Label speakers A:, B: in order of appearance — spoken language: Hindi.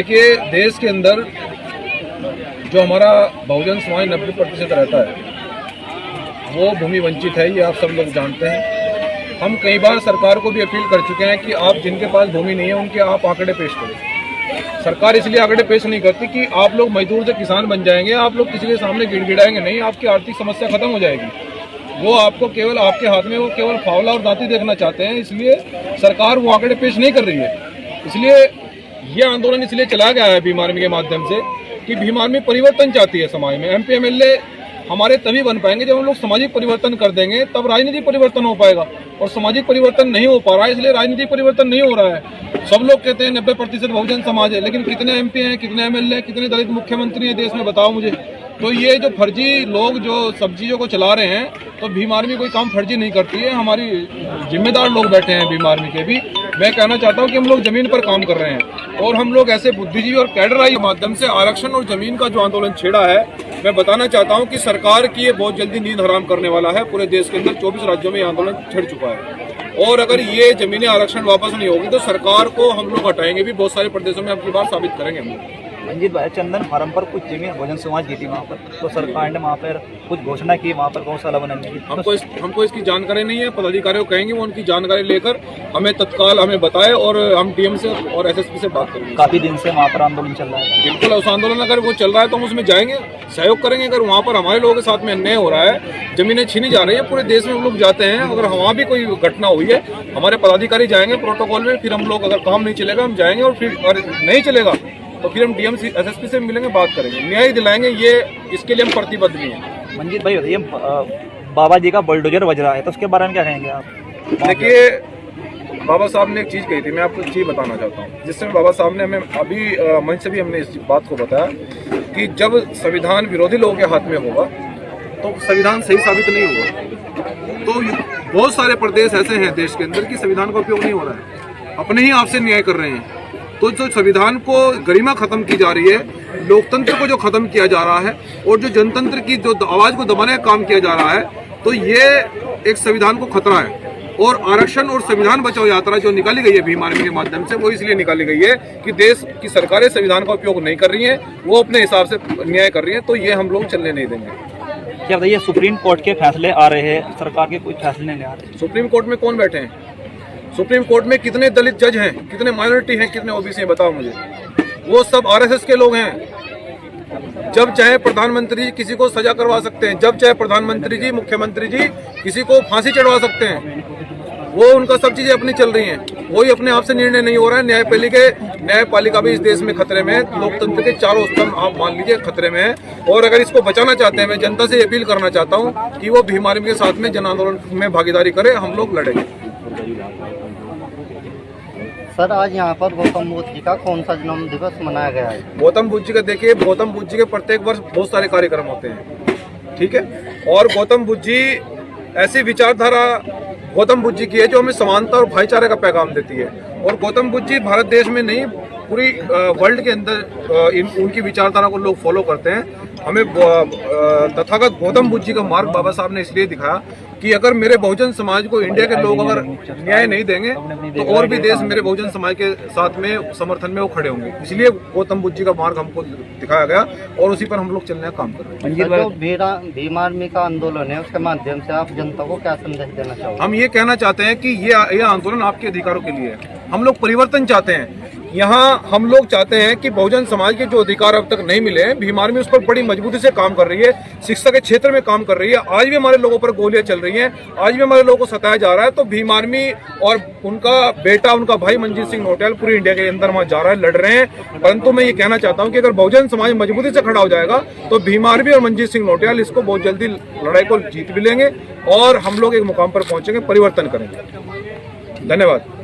A: देखिए, देश के अंदर जो हमारा बहुजन समाज 90% रहता है वो भूमि वंचित है, ये आप सब लोग जानते हैं। हम कई बार सरकार को भी अपील कर चुके हैं कि आप जिनके पास भूमि नहीं है उनके आप आंकड़े पेश करें। सरकार इसलिए आंकड़े पेश नहीं करती कि आप लोग मजदूर से किसान बन जाएंगे, आप लोग किसी के सामने गिड़गिड़ाएंगे नहीं, आपकी आर्थिक समस्या खत्म हो जाएगी। वो आपको केवल आपके हाथ में वो केवल फावला और दांती देखना चाहते हैं, इसलिए सरकार वो आंकड़े पेश नहीं कर रही है। इसलिए ये आंदोलन इसलिए चला गया है भीम आर्मी के माध्यम से कि भीम आर्मी परिवर्तन चाहती है समाज में। MP MLA हमारे तभी बन पाएंगे जब हम लोग सामाजिक परिवर्तन कर देंगे, तब राजनीतिक परिवर्तन हो पाएगा। और सामाजिक परिवर्तन नहीं हो पा रहा है, इसलिए राजनीतिक परिवर्तन नहीं हो रहा है। सब लोग कहते हैं 90% बहुजन समाज है, लेकिन कितने MP हैं, कितने MLA हैं, कितने दलित मुख्यमंत्री हैं देश में, बताओ मुझे। तो ये जो फर्जी लोग जो सब चीज़ों को चला रहे हैं, तो भीम आर्मी कोई काम फर्जी नहीं करती है। हमारी जिम्मेदार लोग बैठे हैं भीम आर्मी के भी। मैं कहना चाहता हूँ कि हम लोग जमीन पर काम कर रहे हैं और हम लोग ऐसे बुद्धिजीवी और कैडराई के माध्यम से आरक्षण और जमीन का जो आंदोलन छेड़ा है, मैं बताना चाहता हूँ कि सरकार की ये बहुत जल्दी नींद हराम करने वाला है। पूरे देश के अंदर 24 राज्यों में ये आंदोलन छिड़ चुका है और अगर ये जमीनें आरक्षण वापस नहीं होगी तो सरकार को हम लोग हटाएंगे भी। बहुत सारे प्रदेशों में अपनी बात साबित करेंगे हम लोग।
B: रंजीत भाई, चंदन फार्म पर कुछ जमीन बहुजन समाज की थी वहाँ पर, तो सरकार ने वहाँ पर कुछ घोषणा की वहाँ पर गौशाला बनाने की।
A: हमको इसकी जानकारी नहीं है। पदाधिकारियों को कहेंगे वो उनकी जानकारी लेकर हमें तत्काल हमें बताए और हम DM से और SSP से बात करेंगे।
B: काफी दिन से वहाँ पर आंदोलन चल रहा है।
A: बिल्कुल, उस आंदोलन अगर वो चल रहा है तो हम उसमें जाएंगे, सहयोग करेंगे। अगर वहाँ पर हमारे लोगों के साथ में अन्याय हो रहा है, जमीनें छीनी जा रही है, पूरे देश में हम लोग जाते हैं, अगर वहाँ भी कोई घटना हुई है हमारे पदाधिकारी जाएंगे प्रोटोकॉल में, फिर हम लोग अगर काम नहीं चलेगा हम जाएंगे और फिर नहीं चलेगा तो फिर हम DM SSP से मिलेंगे, बात करेंगे, न्याय दिलाएंगे। ये इसके लिए हम प्रतिबद्ध भी हैं।
B: मंजीत भाई, ये बाबा जी का बुलडोजर बज रहा है, तो उसके बारे में क्या कहेंगे आप?
A: देखिए, बाबा साहब ने एक चीज़ कही थी, मैं आपको एक चीज़ बताना चाहता हूँ, जिससे बाबा साहब ने हमें अभी मंच से भी हमने इस बात को बताया कि जब संविधान विरोधी लोगों के हाथ में होगा तो संविधान सही साबित नहीं होगा। तो बहुत सारे प्रदेश ऐसे हैं देश के अंदर कि संविधान का उपयोग नहीं हो रहा है, अपने ही आप से न्याय कर रहे हैं। तो जो संविधान को गरिमा खत्म की जा रही है, लोकतंत्र को जो खत्म किया जा रहा है और जो जनतंत्र की जो आवाज को दबाने का काम किया जा रहा है, तो ये एक संविधान को खतरा है। और आरक्षण और संविधान बचाओ यात्रा जो निकाली गई है भीम आर्मी के माध्यम से, वो इसलिए निकाली गई है कि देश की सरकारें संविधान का उपयोग नहीं कर रही हैं, वो अपने हिसाब से न्याय कर रही हैं, तो ये हम लोग चलने नहीं देंगे।
B: क्या बताइए, सुप्रीम कोर्ट के फैसले आ रहे हैं, सरकार के कोई फैसले नहीं आ रहे?
A: सुप्रीम कोर्ट में कौन बैठे हैं? सुप्रीम कोर्ट में कितने दलित जज हैं, कितने माइनॉरिटी हैं, कितने OBC हैं, बताओ मुझे। वो सब RSS के लोग हैं। जब चाहे प्रधानमंत्री जी किसी को सजा करवा सकते हैं, जब चाहे प्रधानमंत्री जी, मुख्यमंत्री जी किसी को फांसी चढ़वा सकते हैं। वो उनका सब चीजें अपनी चल रही हैं, वही अपने आप से निर्णय नहीं हो रहा है। न्यायपालिका भी इस देश में खतरे में है। लोकतंत्र के चारों स्तंभ आप मान लीजिए खतरे में है। और अगर इसको बचाना चाहते हैं, मैं जनता से अपील करना चाहता हूँ कि वो भीम आर्मी के साथ में जन आंदोलन में भागीदारी करे, हम लोग लड़ेंगे।
C: सर, आज यहाँ पर गौतम बुद्ध जी का कौन सा जन्म दिवस मनाया गया है?
A: गौतम बुद्ध जी का देखिए, गौतम बुद्ध जी के प्रत्येक वर्ष बहुत सारे कार्यक्रम होते हैं, ठीक है। और गौतम बुद्ध जी ऐसी विचारधारा गौतम बुद्ध जी की है जो हमें समानता और भाईचारे का पैगाम देती है। और गौतम बुद्ध जी भारत देश में नहीं, पूरी वर्ल्ड के अंदर उनकी विचारधारा को लोग फॉलो करते हैं। हमें तथागत गौतम बुद्ध जी का मार्ग बाबा साहब ने इसलिए दिखाया कि अगर मेरे बहुजन समाज को इंडिया के लोग अगर न्याय नहीं देंगे तो और भी देश मेरे बहुजन समाज के साथ में समर्थन में वो खड़े होंगे। इसलिए गौतम बुद्ध जी का मार्ग हमको दिखाया गया और उसी पर हम लोग चलने का काम कर रहे हैं।
C: जो भीम आर्मी का आंदोलन है, उसके माध्यम से आप जनता को क्या संदेश देना चाहोगे?
A: हम ये कहना चाहते हैं कि ये आंदोलन आपके अधिकारों के लिए है। हम लोग परिवर्तन चाहते हैं। यहाँ हम लोग चाहते हैं कि बहुजन समाज के जो अधिकार अब तक नहीं मिले हैं, भीम आर्मी उस पर बड़ी मजबूती से काम कर रही है। शिक्षा के क्षेत्र में काम कर रही है। आज भी हमारे लोगों पर गोलियां चल रही हैं, आज भी हमारे लोगों को सताया जा रहा है। तो भीम आर्मी और उनका बेटा, उनका भाई मंजीत सिंह नौटियाल पूरी इंडिया के अंदर वहाँ जा रहा है, लड़ रहे हैं। परंतु मैं ये कहना चाहता हूँ कि अगर बहुजन समाज मजबूती से खड़ा हो जाएगा तो भीम आर्मी और मंजीत सिंह नौटियाल इसको बहुत जल्दी लड़ाई को जीत भी लेंगे और हम लोग एक मुकाम पर पहुंचेंगे, परिवर्तन करेंगे। धन्यवाद।